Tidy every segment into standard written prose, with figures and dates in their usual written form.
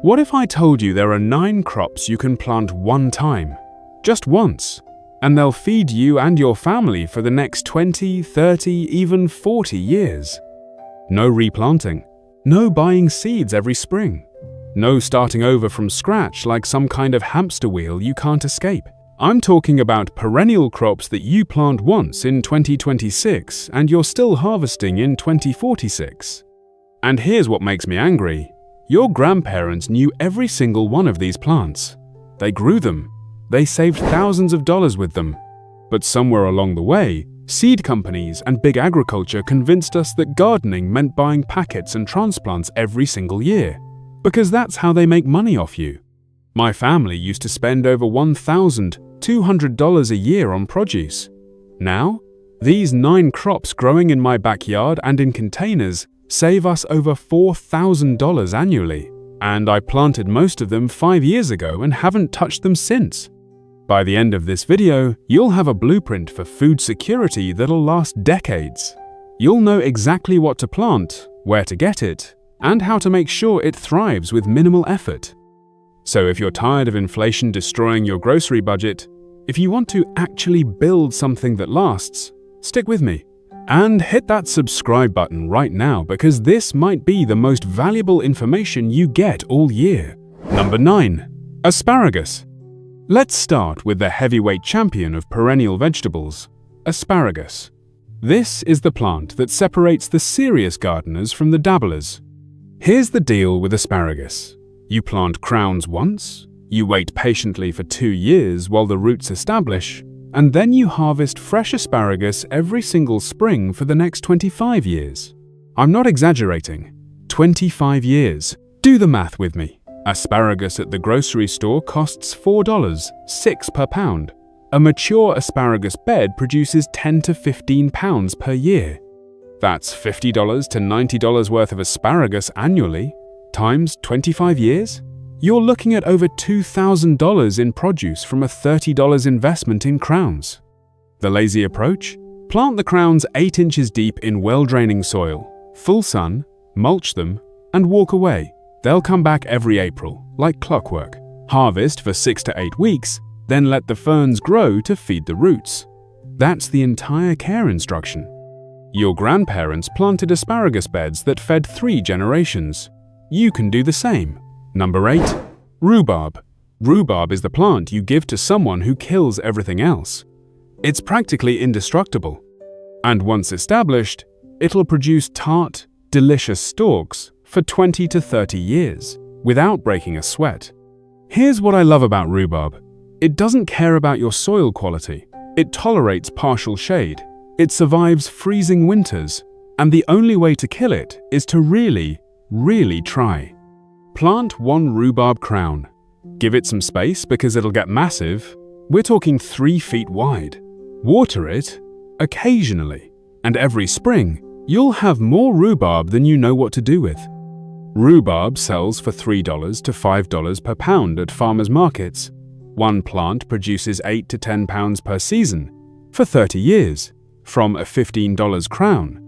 What if I told you there are 9 crops you can plant one time, just once, and they'll feed you and your family for the next 20, 30, even 40 years? No replanting, no buying seeds every spring, no starting over from scratch like some kind of hamster wheel you can't escape. I'm talking about perennial crops that you plant once in 2026 and you're still harvesting in 2046. And here's what makes me angry. Your grandparents knew every single one of these plants. They grew them. They saved thousands of dollars with them. But somewhere along the way, seed companies and big agriculture convinced us that gardening meant buying packets and transplants every single year, because that's how they make money off you. My family used to spend over $1,200 a year on produce. Now, these 9 crops growing in my backyard and in containers save us over $4,000 annually, and I planted most of them 5 years ago and haven't touched them since. By the end of this video, you'll have a blueprint for food security that'll last decades. You'll know exactly what to plant, where to get it, and how to make sure it thrives with minimal effort. So if you're tired of inflation destroying your grocery budget, if you want to actually build something that lasts, stick with me. And hit that subscribe button right now, because this might be the most valuable information you get all year. Number 9. Asparagus. Let's start with the heavyweight champion of perennial vegetables, asparagus. This is the plant that separates the serious gardeners from the dabblers. Here's the deal with asparagus. You plant crowns once, you wait patiently for 2 years while the roots establish, and then you harvest fresh asparagus every single spring for the next 25 years. I'm not exaggerating. 25 years. Do the math with me. Asparagus at the grocery store costs $4, 6 per pound. A mature asparagus bed produces 10 to 15 pounds per year. That's $50 to $90 worth of asparagus annually, times 25 years? You're looking at over $2,000 in produce from a $30 investment in crowns. The lazy approach? Plant the crowns 8 inches deep in well-draining soil, full sun, mulch them, and walk away. They'll come back every April, like clockwork. Harvest for 6 to 8 weeks, then let the ferns grow to feed the roots. That's the entire care instruction. Your grandparents planted asparagus beds that fed 3 generations. You can do the same. Number 8. Rhubarb. Rhubarb is the plant you give to someone who kills everything else. It's practically indestructible. And once established, it'll produce tart, delicious stalks for 20 to 30 years, without breaking a sweat. Here's what I love about rhubarb. It doesn't care about your soil quality. It tolerates partial shade. It survives freezing winters. And the only way to kill it is to really try. Plant 1 rhubarb crown. Give it some space because it'll get massive. We're talking 3 feet wide. Water it occasionally, and every spring, you'll have more rhubarb than you know what to do with. Rhubarb sells for $3 to $5 per pound at farmers markets. 1 plant produces 8 to 10 pounds per season for 30 years, from a $15 crown.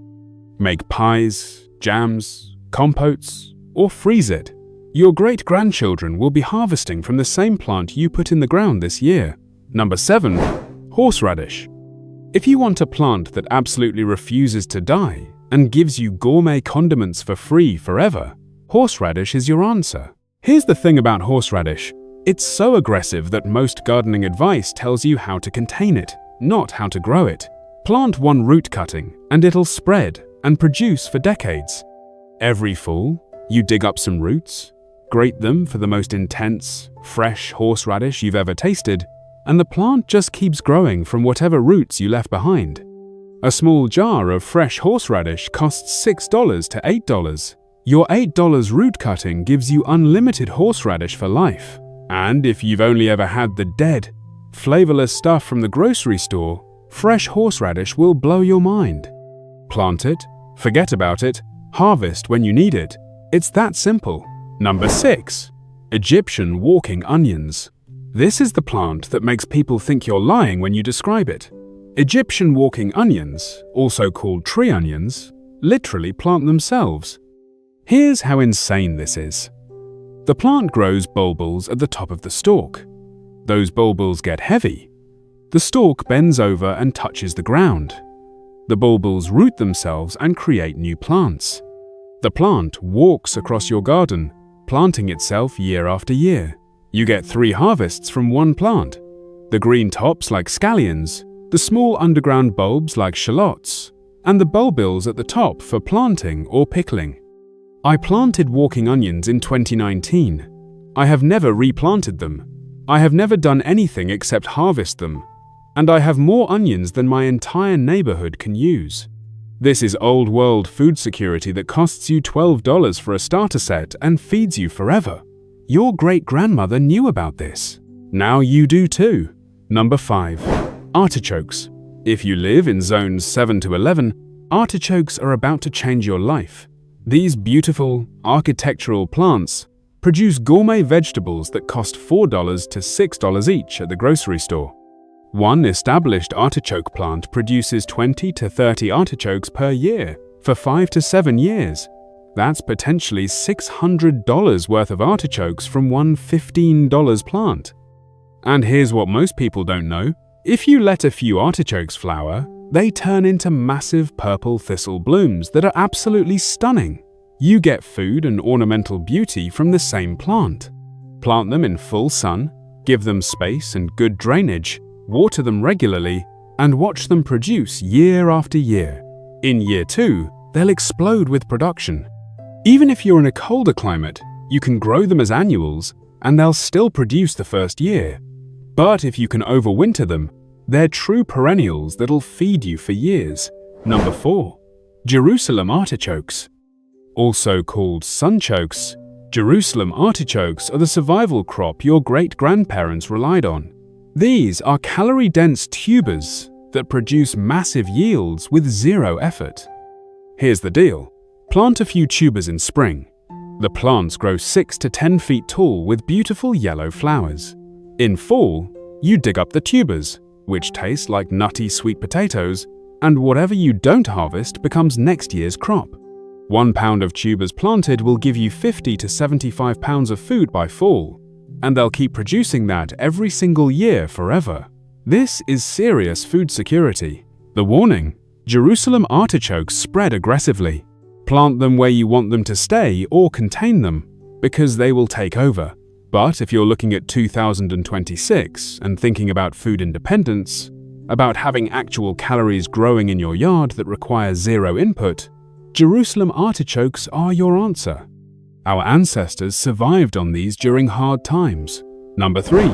Make pies, jams, compotes, or freeze it. Your great-grandchildren will be harvesting from the same plant you put in the ground this year. Number 7. Horseradish. If you want a plant that absolutely refuses to die and gives you gourmet condiments for free forever, horseradish is your answer. Here's the thing about horseradish. It's so aggressive that most gardening advice tells you how to contain it, not how to grow it. Plant 1 root cutting and it'll spread and produce for decades. Every fall, you dig up some roots, grate them for the most intense, fresh horseradish you've ever tasted, and the plant just keeps growing from whatever roots you left behind. A small jar of fresh horseradish costs $6 to $8. Your $8 root cutting gives you unlimited horseradish for life. And if you've only ever had the dead, flavorless stuff from the grocery store, fresh horseradish will blow your mind. Plant it, forget about it, harvest when you need it. It's that simple. Number 6. Egyptian walking onions. This is the plant that makes people think you're lying when you describe it. Egyptian walking onions, also called tree onions, literally plant themselves. Here's how insane this is. The plant grows bulbils at the top of the stalk. Those bulbils get heavy. The stalk bends over and touches the ground. The bulbils root themselves and create new plants. The plant walks across your garden, planting itself year after year. You get 3 harvests from one plant. The green tops like scallions, the small underground bulbs like shallots, and the bulbils at the top for planting or pickling. I planted walking onions in 2019. I have never replanted them. I have never done anything except harvest them, and I have more onions than my entire neighborhood can use. This is old world food security that costs you $12 for a starter set and feeds you forever. Your great-grandmother knew about this. Now you do too. Number 5. Artichokes. If you live in zones 7 to 11, artichokes are about to change your life. These beautiful, architectural plants produce gourmet vegetables that cost $4 to $6 each at the grocery store. One established artichoke plant produces 20 to 30 artichokes per year for 5 to 7 years. That's potentially $600 worth of artichokes from one $15 plant. And here's what most people don't know. If you let a few artichokes flower, they turn into massive purple thistle blooms that are absolutely stunning. You get food and ornamental beauty from the same plant. Plant them in full sun, give them space and good drainage, water them regularly, and watch them produce year after year. In year 2, they'll explode with production. Even if you're in a colder climate, you can grow them as annuals, and they'll still produce the first year. But if you can overwinter them, they're true perennials that'll feed you for years. Number 4. Jerusalem artichokes. Also called sunchokes, Jerusalem artichokes are the survival crop your great-grandparents relied on. These are calorie-dense tubers that produce massive yields with 0 effort. Here's the deal. Plant a few tubers in spring. The plants grow 6 to 10 feet tall with beautiful yellow flowers. In fall, you dig up the tubers, which taste like nutty sweet potatoes, and whatever you don't harvest becomes next year's crop. 1 pound of tubers planted will give you 50 to 75 pounds of food by fall, and they'll keep producing that every single year forever. This is serious food security. The warning: Jerusalem artichokes spread aggressively. Plant them where you want them to stay or contain them, because they will take over. But if you're looking at 2026 and thinking about food independence, about having actual calories growing in your yard that require 0 input, Jerusalem artichokes are your answer. Our ancestors survived on these during hard times. Number 3.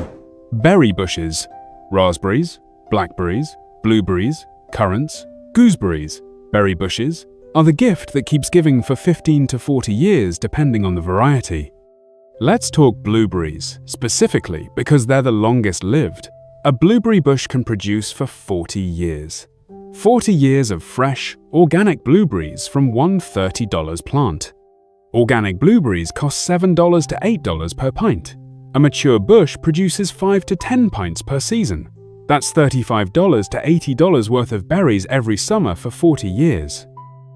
Berry bushes. Raspberries, blackberries, blueberries, currants, gooseberries. Berry bushes are the gift that keeps giving for 15 to 40 years depending on the variety. Let's talk blueberries, specifically because they're the longest lived. A blueberry bush can produce for 40 years. 40 years of fresh, organic blueberries from one $30 plant. Organic blueberries cost $7 to $8 per pint. A mature bush produces 5 to 10 pints per season. That's $35 to $80 worth of berries every summer for 40 years.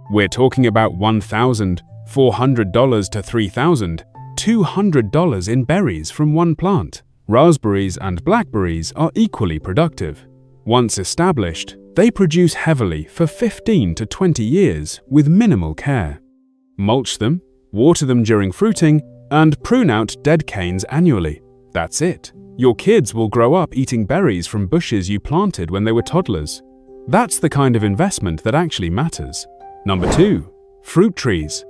We're talking about $1,400 to $3,200 in berries from one plant. Raspberries and blackberries are equally productive. Once established, they produce heavily for 15 to 20 years with minimal care. Mulch them, water them during fruiting, and prune out dead canes annually. That's it. Your kids will grow up eating berries from bushes you planted when they were toddlers. That's the kind of investment that actually matters. Number 2. Fruit trees.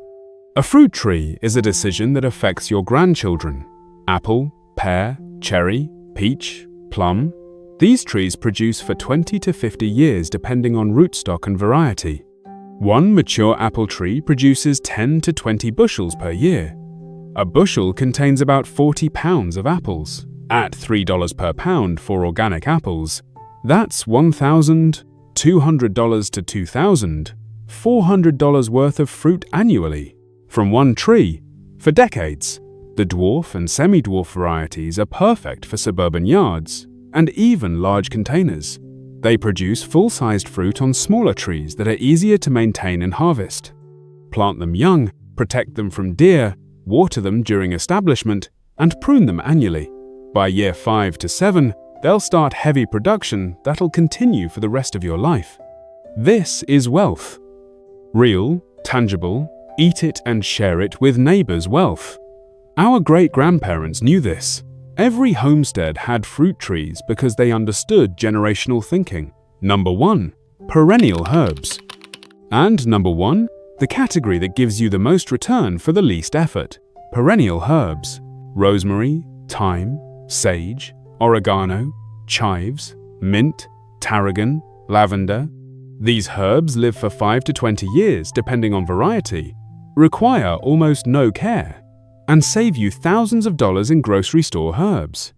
A fruit tree is a decision that affects your grandchildren. Apple, pear, cherry, peach, plum. These trees produce for 20 to 50 years depending on rootstock and variety. One mature apple tree produces 10 to 20 bushels per year. A bushel contains about 40 pounds of apples. At $3 per pound for organic apples, that's $1,200 to $2,400 worth of fruit annually from one tree for decades. The dwarf and semi-dwarf varieties are perfect for suburban yards and even large containers. They produce full-sized fruit on smaller trees that are easier to maintain and harvest. Plant them young, protect them from deer, water them during establishment, and prune them annually. By year 5 to 7, they'll start heavy production that'll continue for the rest of your life. This is wealth. Real, tangible, eat it and share it with neighbors' wealth. Our great-grandparents knew this. Every homestead had fruit trees because they understood generational thinking. Number 1. Perennial herbs. And number 1, the category that gives you the most return for the least effort. Perennial herbs. Rosemary, thyme, sage, oregano, chives, mint, tarragon, lavender. These herbs live for 5 to 20 years depending on variety, require almost no care, and save you thousands of dollars in grocery store herbs.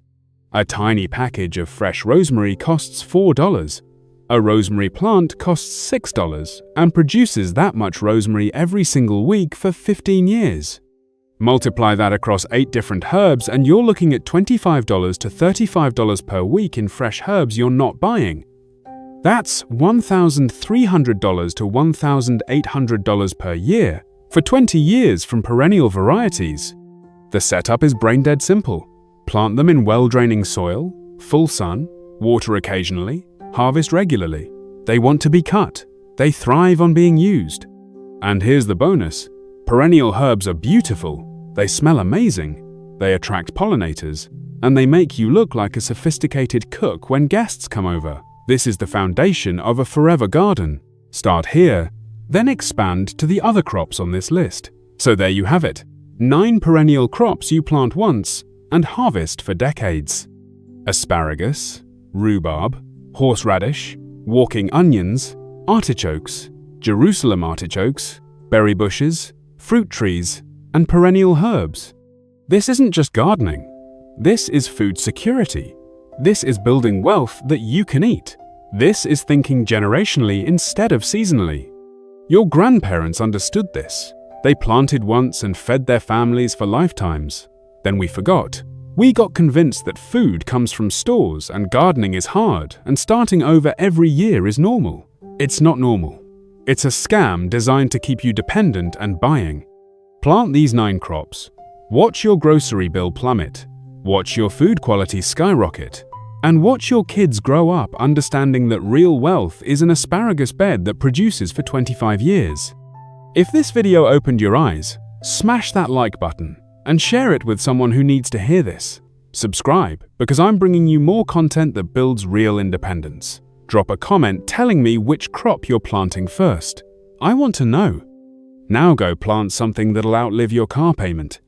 A tiny package of fresh rosemary costs $4. A rosemary plant costs $6 and produces that much rosemary every single week for 15 years. Multiply that across 8 different herbs and you're looking at $25 to $35 per week in fresh herbs you're not buying. That's $1,300 to $1,800 per year for 20 years from perennial varieties. The setup is brain-dead simple. Plant them in well-draining soil, full sun, water occasionally, harvest regularly. They want to be cut. They thrive on being used. And here's the bonus. Perennial herbs are beautiful. They smell amazing. They attract pollinators. And they make you look like a sophisticated cook when guests come over. This is the foundation of a forever garden. Start here, then expand to the other crops on this list. So there you have it. 9 perennial crops you plant once and harvest for decades. Asparagus, rhubarb, horseradish, walking onions, artichokes, Jerusalem artichokes, berry bushes, fruit trees, and perennial herbs. This isn't just gardening. This is food security. This is building wealth that you can eat. This is thinking generationally instead of seasonally. Your grandparents understood this. They planted once and fed their families for lifetimes. Then we forgot. We got convinced that food comes from stores and gardening is hard and starting over every year is normal. It's not normal. It's a scam designed to keep you dependent and buying. Plant these 9 crops. Watch your grocery bill plummet. Watch your food quality skyrocket. And watch your kids grow up understanding that real wealth is an asparagus bed that produces for 25 years. If this video opened your eyes, smash that like button and share it with someone who needs to hear this. Subscribe, because I'm bringing you more content that builds real independence. Drop a comment telling me which crop you're planting first. I want to know. Now go plant something that'll outlive your car payment.